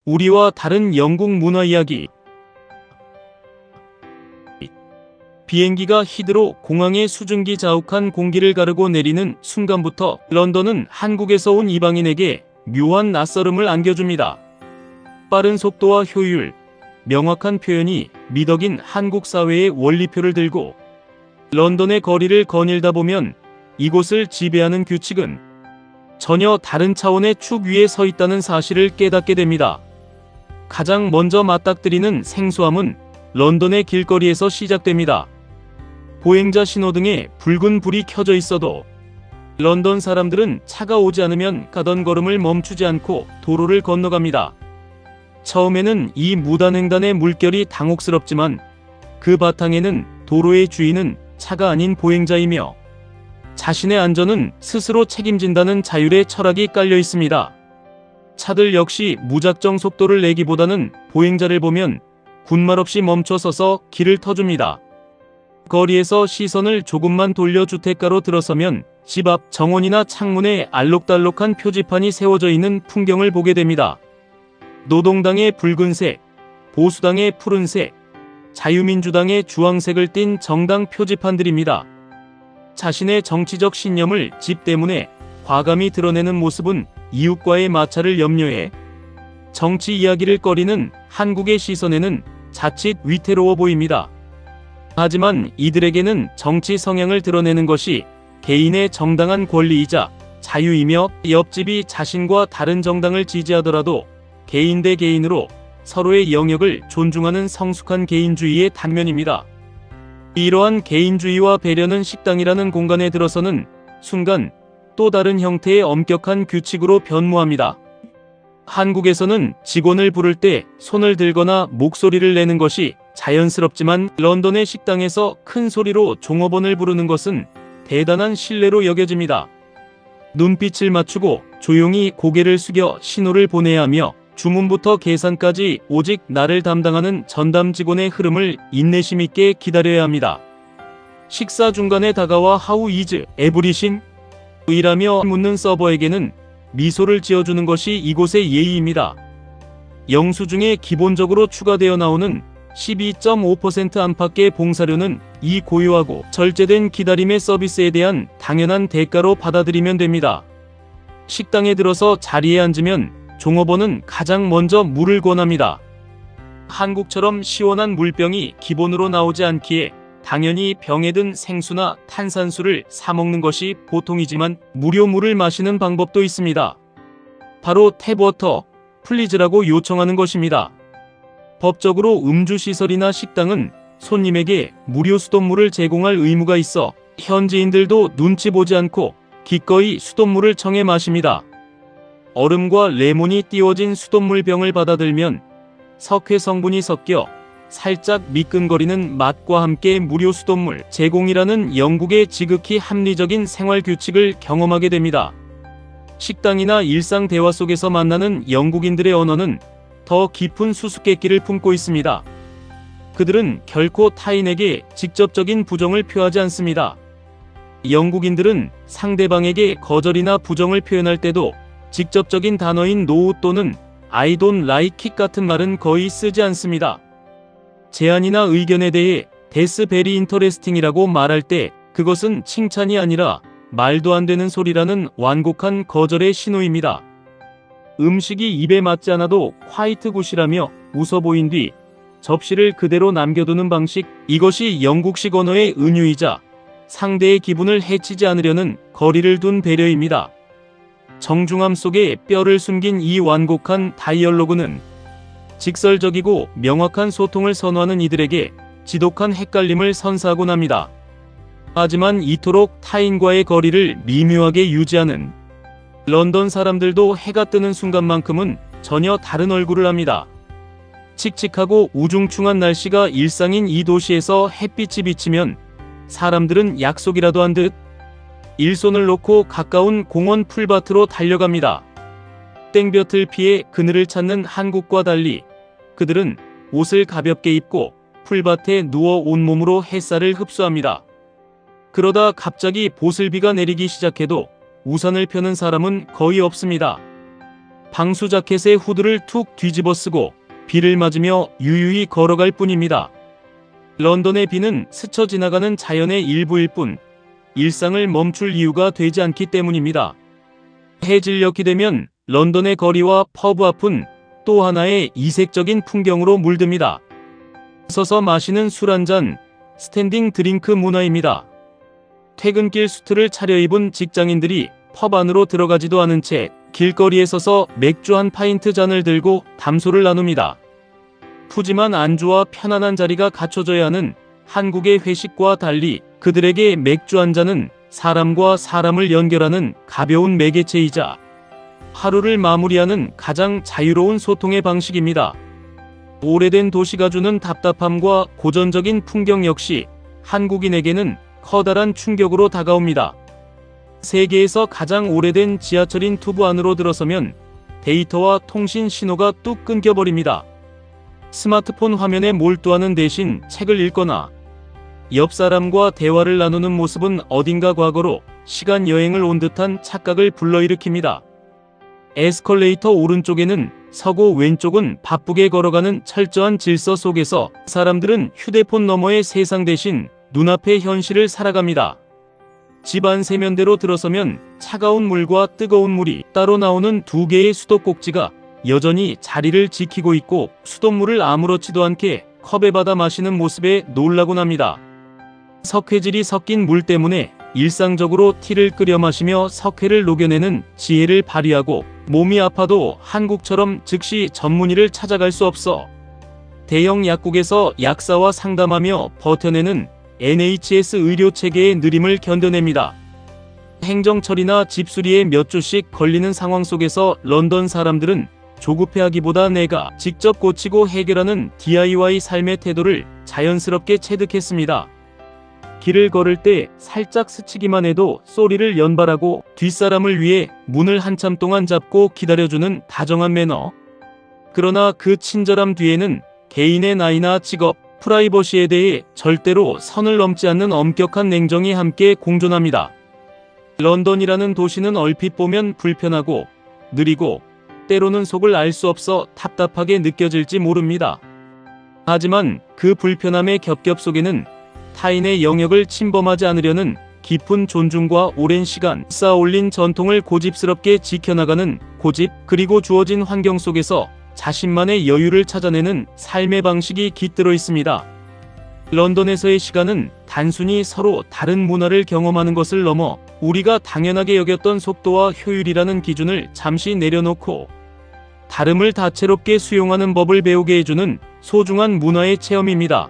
우리와 다른 영국 문화 이야기. 비행기가 히드로 공항의 수증기 자욱한 공기를 가르고 내리는 순간부터 런던은 한국에서 온 이방인에게 묘한 낯설음을 안겨줍니다. 빠른 속도와 효율, 명확한 표현이 미덕인 한국 사회의 원리표를 들고 런던의 거리를 거닐다 보면 이곳을 지배하는 규칙은 전혀 다른 차원의 축 위에 서 있다는 사실을 깨닫게 됩니다. 가장 먼저 맞닥뜨리는 생소함은 런던의 길거리에서 시작됩니다. 보행자 신호등에 붉은 불이 켜져 있어도 런던 사람들은 차가 오지 않으면 가던 걸음을 멈추지 않고 도로를 건너갑니다. 처음에는 이 무단횡단의 물결이 당혹스럽지만 그 바탕에는 도로의 주인은 차가 아닌 보행자이며 자신의 안전은 스스로 책임진다는 자율의 철학이 깔려 있습니다. 차들 역시 무작정 속도를 내기보다는 보행자를 보면 군말 없이 멈춰서서 길을 터줍니다. 거리에서 시선을 조금만 돌려 주택가로 들어서면 집 앞 정원이나 창문에 알록달록한 표지판이 세워져 있는 풍경을 보게 됩니다. 노동당의 붉은색, 보수당의 푸른색, 자유민주당의 주황색을 띤 정당 표지판들입니다. 자신의 정치적 신념을 집 때문에 과감히 드러내는 모습은 이웃과의 마찰을 염려해 정치 이야기를 꺼리는 한국의 시선에는 자칫 위태로워 보입니다. 하지만 이들에게는 정치 성향을 드러내는 것이 개인의 정당한 권리이자 자유이며 옆집이 자신과 다른 정당을 지지하더라도 개인 대 개인으로 서로의 영역을 존중하는 성숙한 개인주의의 단면입니다. 이러한 개인주의와 배려는 식당이라는 공간에 들어서는 순간 또 다른 형태의 엄격한 규칙으로 변모합니다. 한국에서는 직원을 부를 때 손을 들거나 목소리를 내는 것이 자연스럽지만 런던의 식당에서 큰 소리로 종업원을 부르는 것은 대단한 신뢰로 여겨집니다. 눈빛을 맞추고 조용히 고개를 숙여 신호를 보내야 하며 주문부터 계산까지 오직 나를 담당하는 전담 직원의 흐름을 인내심 있게 기다려야 합니다. 식사 중간에 다가와 How is everything? 이라며 묻는 서버에게는 미소를 지어주는 것이 이곳의 예의입니다. 영수증에 기본적으로 추가되어 나오는 12.5% 안팎의 봉사료는 이 고유하고 절제된 기다림의 서비스에 대한 당연한 대가로 받아들이면 됩니다. 식당에 들어서 자리에 앉으면 종업원은 가장 먼저 물을 권합니다. 한국처럼 시원한 물병이 기본으로 나오지 않기에 당연히 병에 든 생수나 탄산수를 사 먹는 것이 보통이지만 무료 물을 마시는 방법도 있습니다. 바로 탭워터, 플리즈라고 요청하는 것입니다. 법적으로 음주시설이나 식당은 손님에게 무료 수돗물을 제공할 의무가 있어 현지인들도 눈치 보지 않고 기꺼이 수돗물을 청해 마십니다. 얼음과 레몬이 띄워진 수돗물 병을 받아들면 석회 성분이 섞여 살짝 미끈거리는 맛과 함께 무료 수돗물 제공이라는 영국의 지극히 합리적인 생활 규칙을 경험하게 됩니다. 식당이나 일상 대화 속에서 만나는 영국인들의 언어는 더 깊은 수수께끼를 품고 있습니다. 그들은 결코 타인에게 직접적인 부정을 표하지 않습니다. 영국인들은 상대방에게 거절이나 부정을 표현할 때도 직접적인 단어인 no 또는 I don't like it 같은 말은 거의 쓰지 않습니다. 제안이나 의견에 대해 That's very interesting이라고 말할 때 그것은 칭찬이 아니라 말도 안 되는 소리라는 완곡한 거절의 신호입니다. 음식이 입에 맞지 않아도 quiet good이라며 웃어 보인 뒤 접시를 그대로 남겨두는 방식, 이것이 영국식 언어의 은유이자 상대의 기분을 해치지 않으려는 거리를 둔 배려입니다. 정중함 속에 뼈를 숨긴 이 완곡한 다이얼로그는 직설적이고 명확한 소통을 선호하는 이들에게 지독한 헷갈림을 선사하곤 합니다. 하지만 이토록 타인과의 거리를 미묘하게 유지하는 런던 사람들도 해가 뜨는 순간만큼은 전혀 다른 얼굴을 합니다. 칙칙하고 우중충한 날씨가 일상인 이 도시에서 햇빛이 비치면 사람들은 약속이라도 한 듯 일손을 놓고 가까운 공원 풀밭으로 달려갑니다. 땡볕을 피해 그늘을 찾는 한국과 달리 그들은 옷을 가볍게 입고 풀밭에 누워 온몸으로 햇살을 흡수합니다. 그러다 갑자기 보슬비가 내리기 시작해도 우산을 펴는 사람은 거의 없습니다. 방수 자켓에 후드를 툭 뒤집어 쓰고 비를 맞으며 유유히 걸어갈 뿐입니다. 런던의 비는 스쳐 지나가는 자연의 일부일 뿐 일상을 멈출 이유가 되지 않기 때문입니다. 해질녘이 되면 런던의 거리와 퍼브 앞은 또 하나의 이색적인 풍경으로 물듭니다. 서서 마시는 술 한잔, 스탠딩 드링크 문화입니다. 퇴근길 수트를 차려입은 직장인들이 펍 안으로 들어가지도 않은 채 길거리에 서서 맥주 한 파인트 잔을 들고 담소를 나눕니다. 푸짐한 안주와 편안한 자리가 갖춰져야 하는 한국의 회식과 달리 그들에게 맥주 한 잔은 사람과 사람을 연결하는 가벼운 매개체이자 하루를 마무리하는 가장 자유로운 소통의 방식입니다. 오래된 도시가 주는 답답함과 고전적인 풍경 역시 한국인에게는 커다란 충격으로 다가옵니다. 세계에서 가장 오래된 지하철인 투부 안으로 들어서면 데이터와 통신 신호가 뚝 끊겨버립니다. 스마트폰 화면에 몰두하는 대신 책을 읽거나 옆 사람과 대화를 나누는 모습은 어딘가 과거로 시간 여행을 온 듯한 착각을 불러일으킵니다. 에스컬레이터 오른쪽에는 서고 왼쪽은 바쁘게 걸어가는 철저한 질서 속에서 사람들은 휴대폰 너머의 세상 대신 눈앞의 현실을 살아갑니다. 집 안 세면대로 들어서면 차가운 물과 뜨거운 물이 따로 나오는 두 개의 수도꼭지가 여전히 자리를 지키고 있고 수돗물을 아무렇지도 않게 컵에 받아 마시는 모습에 놀라곤 합니다. 석회질이 섞인 물 때문에 일상적으로 티를 끓여 마시며 석회를 녹여내는 지혜를 발휘하고 몸이 아파도 한국처럼 즉시 전문의를 찾아갈 수 없어 대형 약국에서 약사와 상담하며 버텨내는 NHS 의료체계의 느림을 견뎌냅니다. 행정처리나 집수리에 몇 주씩 걸리는 상황 속에서 런던 사람들은 조급해하기보다 내가 직접 고치고 해결하는 DIY 삶의 태도를 자연스럽게 체득했습니다. 길을 걸을 때 살짝 스치기만 해도 소리를 연발하고 뒷사람을 위해 문을 한참 동안 잡고 기다려주는 다정한 매너. 그러나 그 친절함 뒤에는 개인의 나이나 직업, 프라이버시에 대해 절대로 선을 넘지 않는 엄격한 냉정이 함께 공존합니다. 런던이라는 도시는 얼핏 보면 불편하고 느리고 때로는 속을 알 수 없어 답답하게 느껴질지 모릅니다. 하지만 그 불편함의 겹겹 속에는 타인의 영역을 침범하지 않으려는 깊은 존중과 오랜 시간 쌓아올린 전통을 고집스럽게 지켜나가는 고집, 그리고 주어진 환경 속에서 자신만의 여유를 찾아내는 삶의 방식이 깃들어 있습니다. 런던에서의 시간은 단순히 서로 다른 문화를 경험하는 것을 넘어 우리가 당연하게 여겼던 속도와 효율이라는 기준을 잠시 내려놓고 다름을 다채롭게 수용하는 법을 배우게 해주는 소중한 문화의 체험입니다.